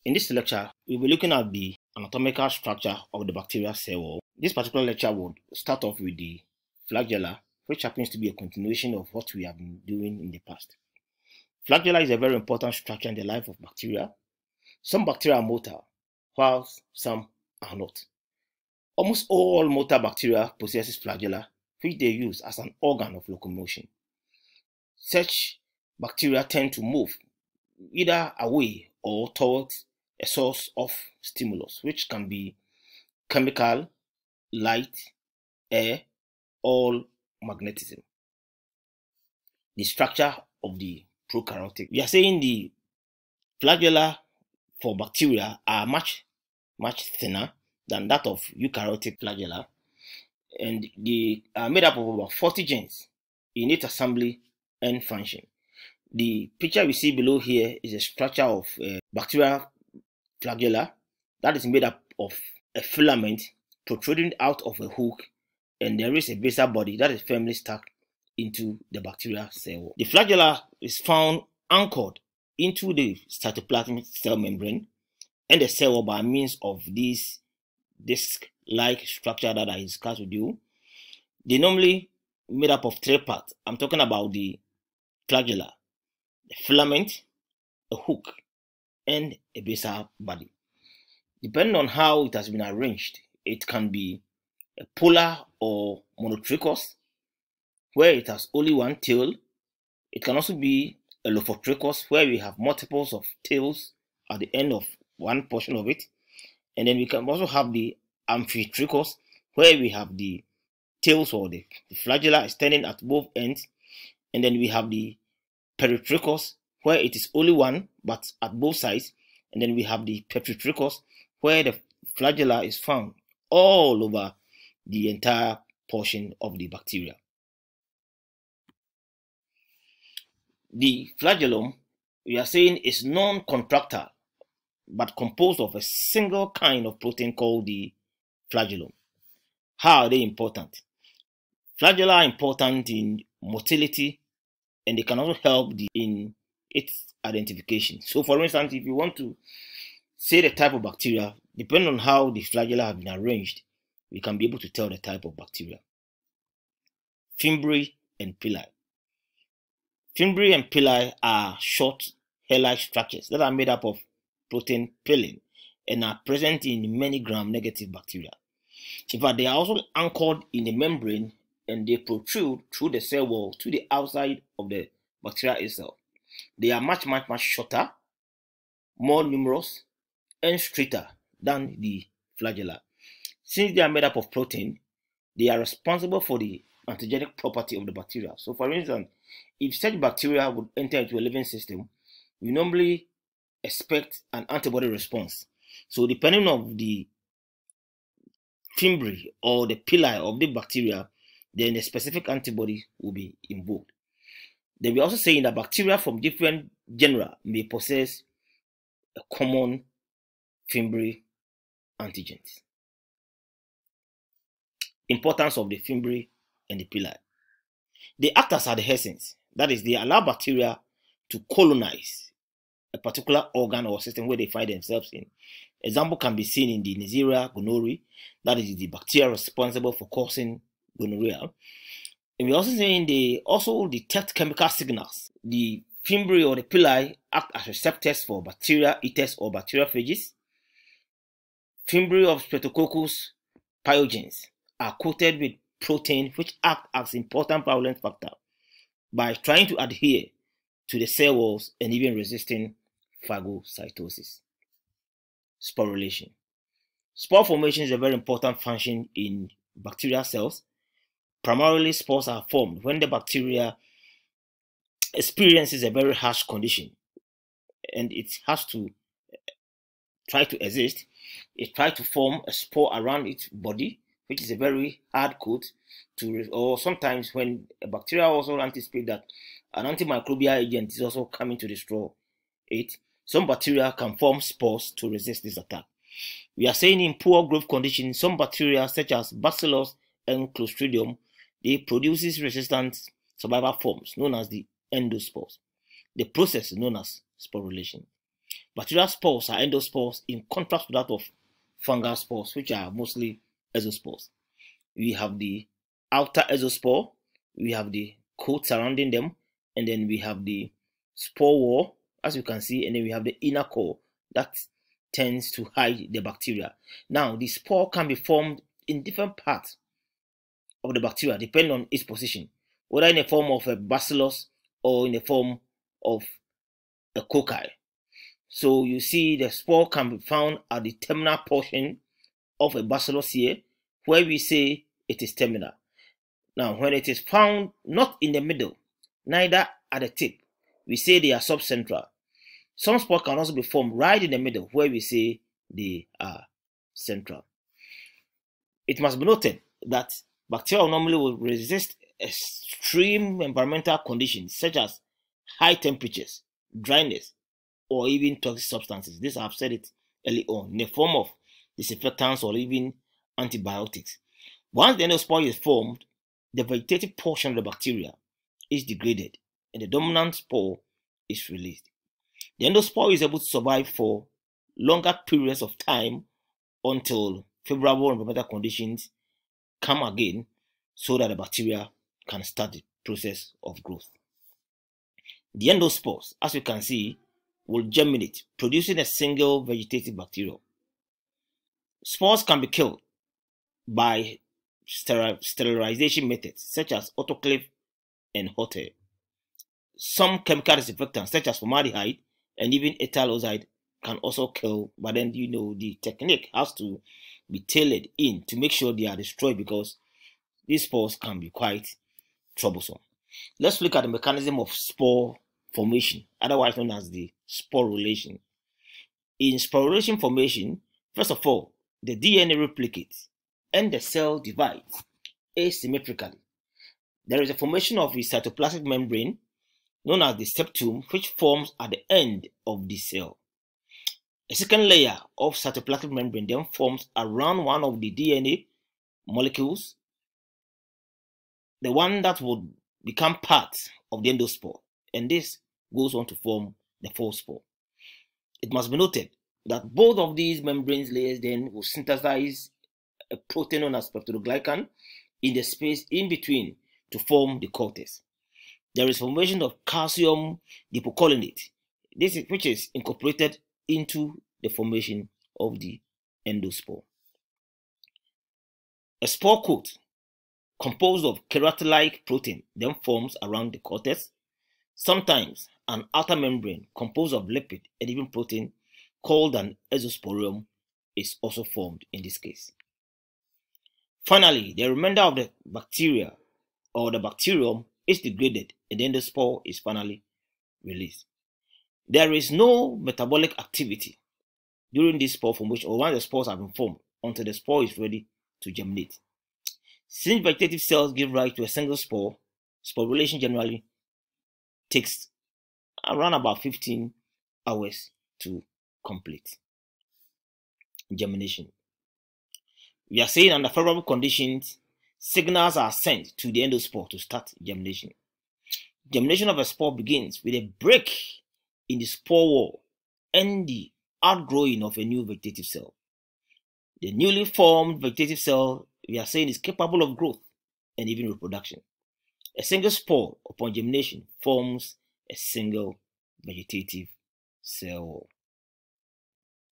In this lecture, we'll be looking at the anatomical structure of the bacterial cell wall. This particular lecture would start off with the flagella, which happens to be a continuation of what we have been doing in the past. Flagella is a very important structure in the life of bacteria. Some bacteria are motile, while some are not. Almost all motile bacteria possesses flagella, which they use as an organ of locomotion. Such bacteria tend to move either away or towards a source of stimulus, which can be chemical, light, air, or magnetism. The structure of the prokaryotic. We are saying the flagella for bacteria are much thinner than that of eukaryotic flagella, and they are made up of about 40 genes in its assembly and function. The picture we see below here is a structure of bacterial flagella that is made up of a filament protruding out of a hook, and there is a basal body that is firmly stuck into the bacterial cell wall. The flagella is found anchored into the cytoplasmic cell membrane and the cell wall by means of this disc-like structure that I discussed with you. They normally made up of 3 parts. I'm talking about the flagella, the filament, a hook, and a basal body. Depending on how it has been arranged, it can be a polar or monotrichous, where it has only one tail. It can also be a lophotrichous, where we have multiples of tails at the end of one portion of it. And then we can also have the amphitrichous, where we have the tails or the flagella extending at both ends. And then we have the peritrichous, where it is only one but at both sides. And then we have the pepitrichous, where the flagella is found all over the entire portion of the bacteria. The flagellum, we are saying, is non-contractile but composed of a single kind of protein called the flagellum. How are they important? Flagella are important in motility, and they can also help in its identification. So for instance, if you want to say the type of bacteria, depending on how the flagella have been arranged, we can be able to tell the type of bacteria. Fimbriae and pili. Fimbriae and pili are short hair-like structures that are made up of protein pilin and are present in many gram-negative bacteria. In fact, they are also anchored in the membrane and they protrude through the cell wall to the outside of the bacteria itself. They are much shorter, more numerous, and straighter than the flagella. Since they are made up of protein, they are responsible for the antigenic property of the bacteria. So for instance, if such bacteria would enter into a living system, we normally expect an antibody response. So depending on the fimbriae or the pili of the bacteria, then a specific antibody will be invoked. Then we're also saying that bacteria from different genera may possess a common fimbriae antigens. Importance of the fimbriae and the pili. They act as adhesins. That is, they allow bacteria to colonize a particular organ or system where they find themselves in. Example can be seen in the Neisseria gonorrhoeae, that is the bacteria responsible for causing gonorrhea. And we're also saying they also detect chemical signals. The fimbriae or the pili act as receptors for bacteria eaters or bacteriophages. Fimbriae of Streptococcus pyogenes are coated with protein which act as important virulence factor by trying to adhere to the cell walls and even resisting phagocytosis. Sporulation. Spore formation is a very important function in bacterial cells. Primarily, spores are formed when the bacteria experiences a very harsh condition and it has to try to exist. It tries to form a spore around its body, which is a very hard coat or sometimes when a bacteria also anticipates that an antimicrobial agent is also coming to destroy it, some bacteria can form spores to resist this attack. We are saying in poor growth conditions, some bacteria such as Bacillus and Clostridium, they produces resistant survival forms known as the endospores. The process is known as sporulation. Bacterial spores are endospores in contrast to that of fungal spores, which are mostly exospores. We have the outer exospore, we have the coat surrounding them, and then we have the spore wall, as you can see, and then we have the inner core that tends to hide the bacteria. Now, the spore can be formed in different parts of the bacteria depending on its position, whether in the form of a bacillus or in the form of a cocci. So you see the spore can be found at the terminal portion of a bacillus here, where we say it is terminal. Now, when it is found not in the middle, neither at the tip, we say they are subcentral. Some spores can also be formed right in the middle, where we say they are central. It must be noted that bacteria normally will resist extreme environmental conditions such as high temperatures, dryness, or even toxic substances. This I've said it early on, in the form of disinfectants or even antibiotics. Once the endospore is formed, the vegetative portion of the bacteria is degraded and the dominant spore is released. The endospore is able to survive for longer periods of time until favorable environmental conditions come again so that the bacteria can start the process of growth. The endospores, as you can see, will germinate, producing a single vegetative bacterium. Spores can be killed by sterilization methods such as autoclave and hot air. Some chemical disinfectants such as formaldehyde and even ethyl oxide can also kill, but then the technique has to be tailored in to make sure they are destroyed because these spores can be quite troublesome. Let's look at the mechanism of spore formation, otherwise known as the sporulation. In sporulation formation, first of all, the DNA replicates and the cell divides asymmetrically. There is a formation of a cytoplasmic membrane known as the septum, which forms at the end of the cell. A second layer of cytoplasmic membrane then forms around one of the DNA molecules, the one that would become part of the endospore, and this goes on to form the full spore. It must be noted that both of these membrane layers then will synthesize a protein known as peptidoglycan in the space in between to form the cortex. There is formation of calcium dipocolinate, which is incorporated into the formation of the endospore. A spore coat composed of keratin-like protein then forms around the cortex. Sometimes an outer membrane composed of lipid and even protein called an exosporium is also formed in this case. Finally, the remainder of the bacteria or the bacterium is degraded and then the spore is finally released. There is no metabolic activity during this spore formation or once the spores have been formed until the spore is ready to germinate. Since vegetative cells give rise to a single spore, sporulation generally takes around about 15 hours to complete. Germination. We are saying under favorable conditions, signals are sent to the endospore to start germination. Germination of a spore begins with a break in the spore wall and the outgrowing of a new vegetative cell. The newly formed vegetative cell, we are saying, is capable of growth and even reproduction. A single spore upon germination forms a single vegetative cell wall.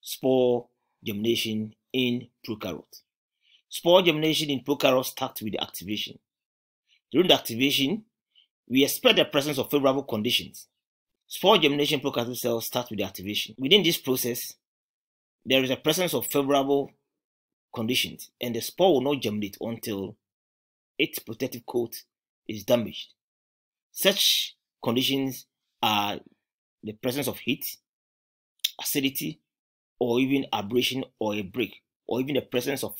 Spore germination in prokaryote. Spore germination in prokaryote starts with the activation. During the activation, we expect the presence of favorable conditions. Spore germination in prokaryotic cells starts with the activation. Within this process, there is a presence of favorable conditions, and the spore will not germinate until its protective coat is damaged. Such conditions are the presence of heat, acidity, or even abrasion or a break, or even the presence of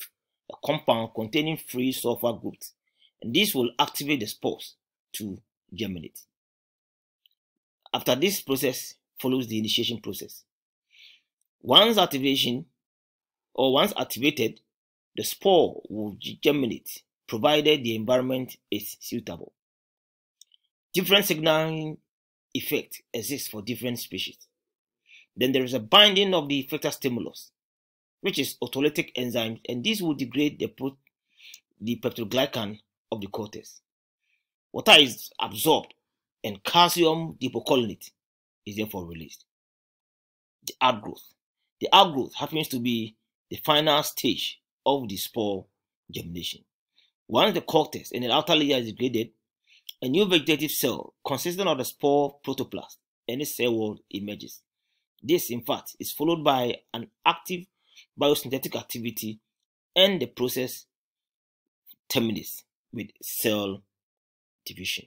a compound containing free sulfur groups, and this will activate the spores to germinate. After this process follows the initiation process. Once activated, the spore will germinate provided the environment is suitable. Different signaling effects exist for different species. Then there is a binding of the effector stimulus, which is autolytic enzymes, and this will degrade the peptidoglycan of the cortex. Water is absorbed and calcium hypocolinate is therefore released. The outgrowth. The outgrowth happens to be the final stage of the spore germination. Once the cortex and the outer layer is degraded, a new vegetative cell consisting of the spore protoplast and the cell wall emerges. This, in fact, is followed by an active biosynthetic activity, and the process terminates with cell division.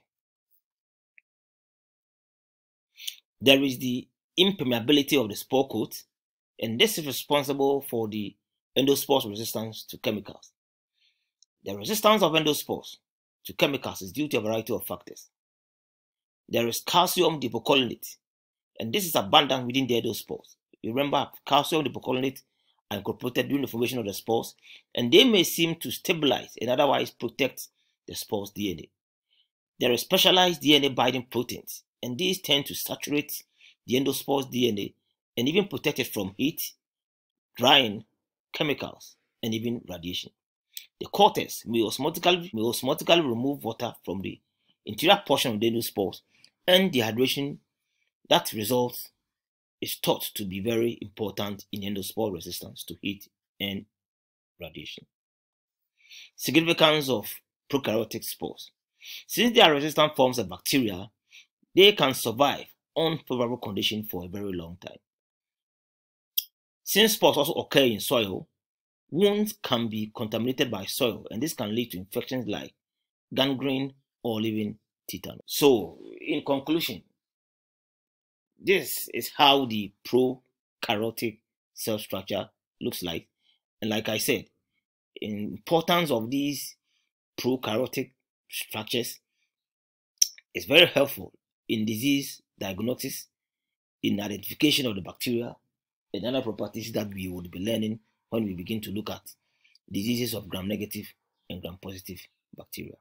There is the impermeability of the spore coat, and this is responsible for the endospore's resistance to chemicals. The resistance of endospores to chemicals is due to a variety of factors. There is calcium hypocolinate, and this is abundant within the endospores. Remember, calcium hypocolinate are incorporated during the formation of the spores, and they may seem to stabilize and otherwise protect the spore's DNA. There are specialized DNA binding proteins, and these tend to saturate the endospore's DNA and even protect it from heat, drying, chemicals, and even radiation. The cortex may osmotically remove water from the interior portion of the endospores, and dehydration that results is thought to be very important in endospore resistance to heat and radiation. Significance of prokaryotic spores. Since they are resistant forms of bacteria, they can survive unfavorable conditions for a very long time. Since spores also occur in soil, wounds can be contaminated by soil, and this can lead to infections like gangrene or even tetanus. So, in conclusion, this is how the prokaryotic cell structure looks like. And like I said, the importance of these prokaryotic structures is very helpful in disease diagnosis, in identification of the bacteria, and other properties that we would be learning when we begin to look at diseases of gram-negative and gram-positive bacteria.